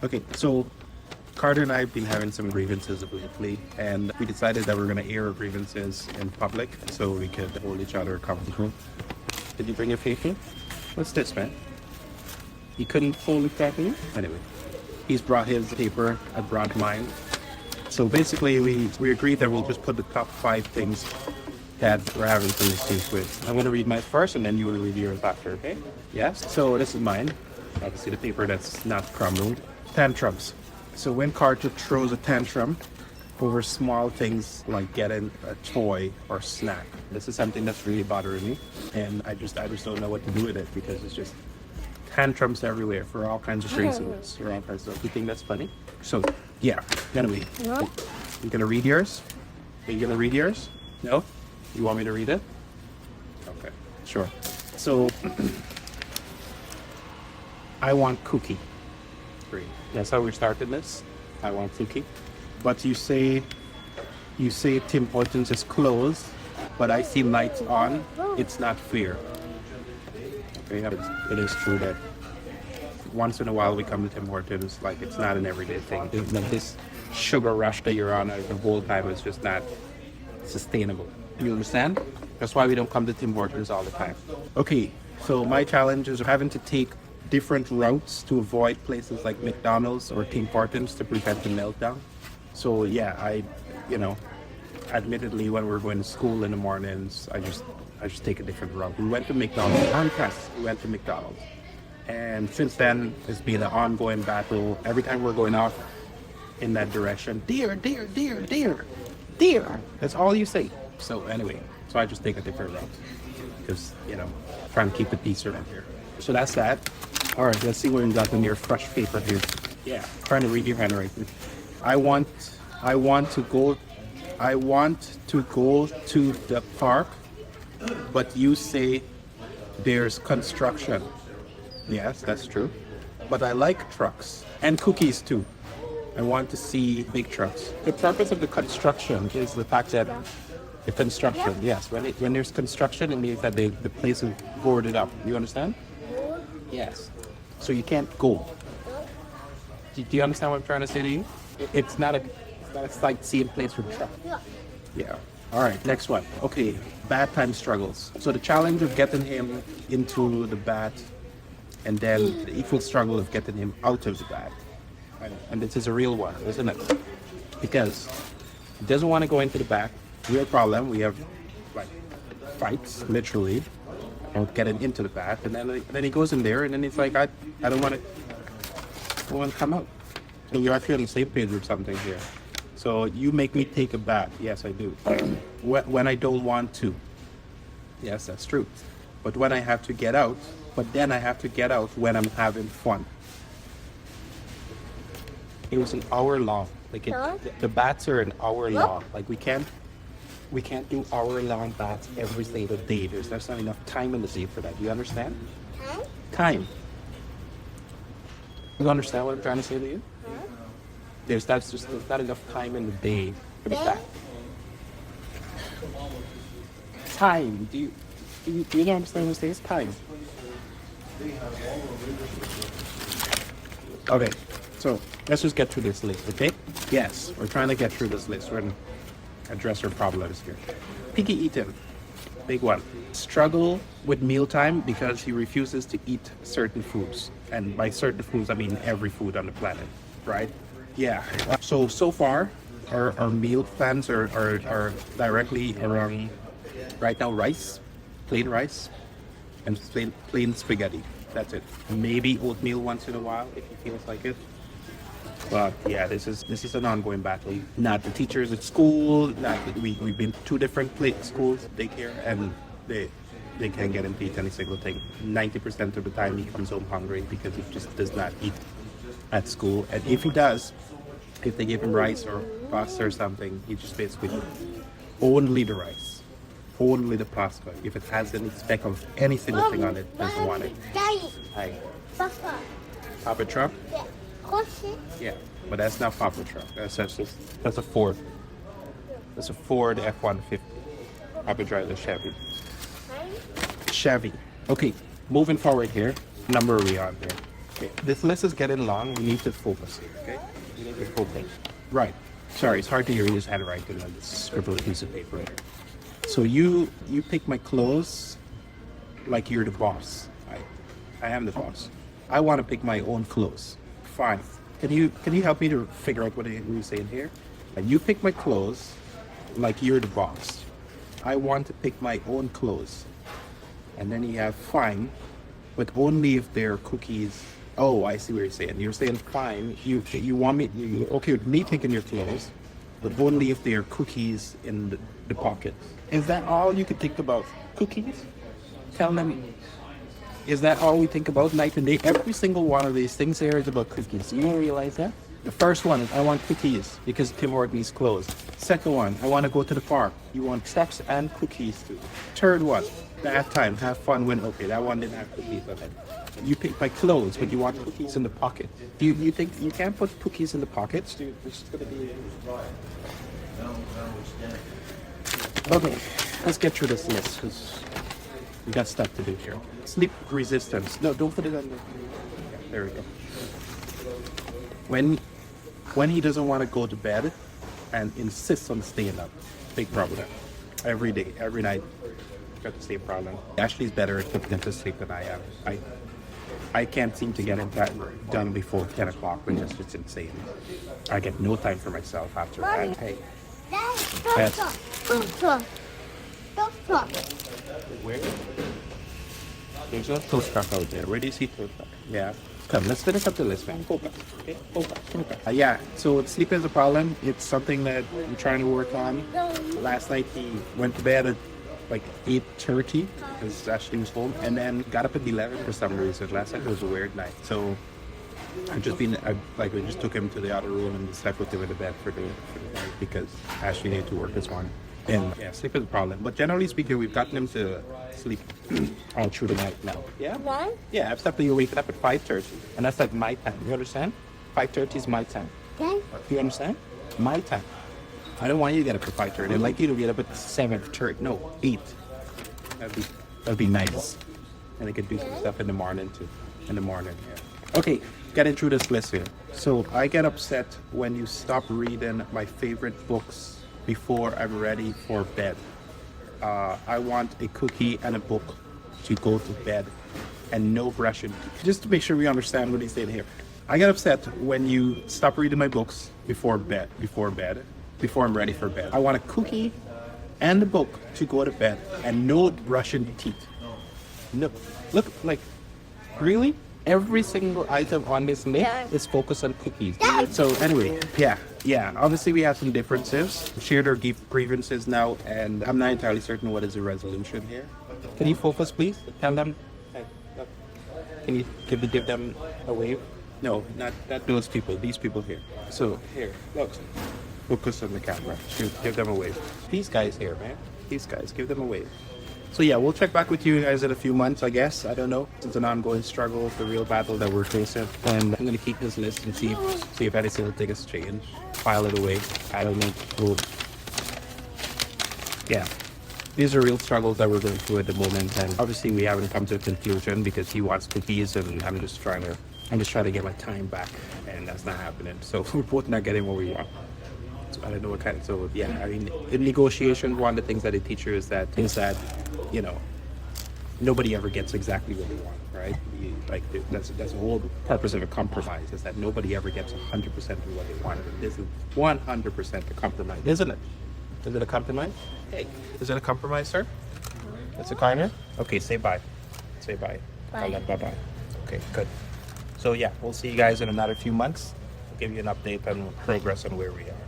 Okay, so Carter and I have been having some grievances lately, and we decided that we're going to air our grievances in public so we could hold each other accountable. Did you bring your paper? What's this, man? You couldn't hold it properly? Anyway, he's brought his paper, I brought mine. So basically, we agreed that we'll just put the top 5 things that we're having some issues with. I'm going to read mine first, and then you will read yours after, okay? Yes? So this is mine. Obviously, the paper that's not crumbled. Tantrums. So when Carter throws a tantrum over small things like getting a toy or snack, this is something that's really bothering me, and I just don't know what to do with it because it's just tantrums everywhere for all kinds of reasons. For all kinds of. You think that's funny? So yeah. Anyway, you gonna read yours? Are you gonna read yours? No? You want me to read it? Okay, sure. So I want cookie. Great. That's how we started this. I want cookie. But you say Tim Hortons is closed, but I see lights on. It's not fair. Okay, it is true that once in a while we come to Tim Hortons, like it's not an everyday thing. Like this sugar rush that you're on the whole time is just not sustainable. You understand? That's why we don't come to Tim Hortons all the time. Okay, so my challenge is having to take different routes to avoid places like McDonald's or Tim Hortons to prevent the meltdown. So yeah, admittedly when we're going to school in the mornings, I just take a different route. We went to McDonald's on class. We went to McDonald's. And since then, it's been an ongoing battle. Every time we're going off in that direction, dear, dear, dear, dear, dear. That's all you say. So anyway, so I just take a different route because, trying to keep the peace around here. So that's that. All right, let's see what we got in your fresh paper here. Yeah, trying to read your handwriting. I want to go to the park, but you say there's construction. Yes, that's true. But I like trucks and cookies too. I want to see big trucks. The purpose of the construction is the fact that the construction, yes, when there's construction, it means that the place is boarded up. You understand? Yes. So you can't go. Do you understand what I'm trying to say to you? It's not a sightseeing place for trucks. Yeah. All right, next one. Okay, bedtime struggles. So the challenge of getting him into the bed and then the equal struggle of getting him out of the bed. And this is a real one, isn't it? Because he doesn't want to go into the bed. Real problem. We have like fights, literally, of getting into the bed. And then he goes in there and then he's like, I don't want to come out. So you're actually on the same page with something here. So you make me take a bath. Yes, I do. When I don't want to. Yes, that's true. But when I have to get out, then I have to get out when I'm having fun. It was an hour long. Like the baths are an hour long. Like we can't do hour-long baths every single day. There's not enough time in the day for that. Do you understand? Time. You understand what I'm trying to say to you? There's not enough time in the day for the bath. Time. Do you understand what I'm saying? It's time. Okay, so let's just get through this list, okay? Yes, we're trying to get through this list. We're going to address our problems here. Picky eating, big one. Struggle with mealtime because he refuses to eat certain foods. And by certain foods, I mean every food on the planet, right? Yeah. So far, our meal plans are directly around, right now, rice, plain rice, and plain spaghetti. That's it. Maybe oatmeal once in a while if he feels like it. But yeah, this is an ongoing battle. Not the teachers at school. We've been to 2 different schools, daycare, and they can't get him to eat any single thing. 90% of the time he comes home hungry because he just does not eat at school. And if he does, if they give him rice or pasta or something, he just basically only the rice, only the pasta. If it has any speck of any single thing on it, doesn't want it. Hi. Papa truck? Yeah, but that's not Papa truck. That's a Ford. That's a Ford F-150. Papa drives a Chevy. Okay, moving forward here. Number are we on here? Okay, this list is getting long. We need to focus here, okay? We need to focus. Right. Sorry, it's hard to read his handwriting on this scribbled piece of paper. So you pick my clothes like you're the boss. I am the boss. I want to pick my own clothes. Fine. Can you help me to figure out what you're saying here? You pick my clothes like you're the boss. I want to pick my own clothes. And then you have fine, but only if they're cookies. Oh, I see what you're saying. You're saying fine. You want me? Okay with me taking your clothes, but only if they are cookies in the pocket. Is that all you could think about? Cookies? Tell them. Is that all we think about night and day? Every single one of these things there is about cookies. You realize that? The first one is I want cookies because Tim Hortons closed. Second one, I want to go to the park. You want sex and cookies too. Third one, bath time, have fun when okay, that one didn't have cookies on it. You pick my clothes, but you want cookies in the pocket. Do you think you can't put cookies in the pockets? Dude, there's gonna be. Okay, let's get through this list because we got stuff to do here. Sleep resistance. No, don't put it on the. There we go. When he doesn't want to go to bed and insists on staying up, big problem. Every day, every night, got the same problem. Ashley's better at putting him to sleep than I am. I can't seem to get it done before 10 o'clock, which is just insane. I get no time for myself after that. Hey. Yes. Where? There's a toast truck out there. Where do you see toast truck? Yeah. Come, let's finish up the list, man. Focus. Okay? Focus. Yeah, so sleep is a problem. It's something that I'm trying to work on. Last night he went to bed at like 8:30 because Ashley was home, and then got up at 11 for some reason. Last night was a weird night. So we just took him to the other room and slept with him in the bed for the night because Ashley needed to work this morning. And yeah, sleep is a problem. But generally speaking, we've gotten him to sleep all through the night now. Yeah? Why? Yeah, except that you're waking up at 5:30. And that's like my time. You understand? 5:30 is my time. Okay. You understand? My time. I don't want you to get up at 5:30. I'd like you to get up at 7:30. No, 8. That'd be nice. And I could do some stuff in the morning too. In the morning, yeah. Okay, getting through this list here. So I get upset when you stop reading my favorite books before I'm ready for bed. I want a cookie and a book to go to bed and no brushing. Just to make sure we understand what he's saying here. I get upset when you stop reading my books before I'm ready for bed. I want a cookie and a book to go to bed and no brushing teeth. No, look, like, really? Every single item on this list is focused on cookies. So anyway, yeah. Obviously, we have some differences. Shared our grievances now, and I'm not entirely certain what is the resolution here. Can you focus, please? Tell them. Hey, look. Can you give them a wave? No, not those people. These people here. So here, look. Focus on the camera. Give them a wave. These guys here, man. These guys. Give them a wave. So yeah, we'll check back with you guys in a few months, I guess. I don't know. It's an ongoing struggle, the real battle that we're facing. And I'm gonna keep this list and see if any single thing has changed. File it away. I don't know. We'll... Yeah. These are real struggles that we're going through at the moment, and obviously we haven't come to a conclusion because he wants cookies and I'm just trying to get my time back, and that's not happening. So we're both not getting what we want. I don't know what kind. So yeah, I mean, in negotiation, one of the things that they teach you is that you know, nobody ever gets exactly what they want, right? That's the whole purpose of a compromise, is that nobody ever gets 100% of what they want. This is 100% a compromise, isn't it? Is it a compromise? Hey, is it a compromise, sir? It's a kind. Okay, say bye. Say bye. Bye. Bye. Okay, good. So yeah, we'll see you guys in another few months. I'll give you an update on progress on where we are.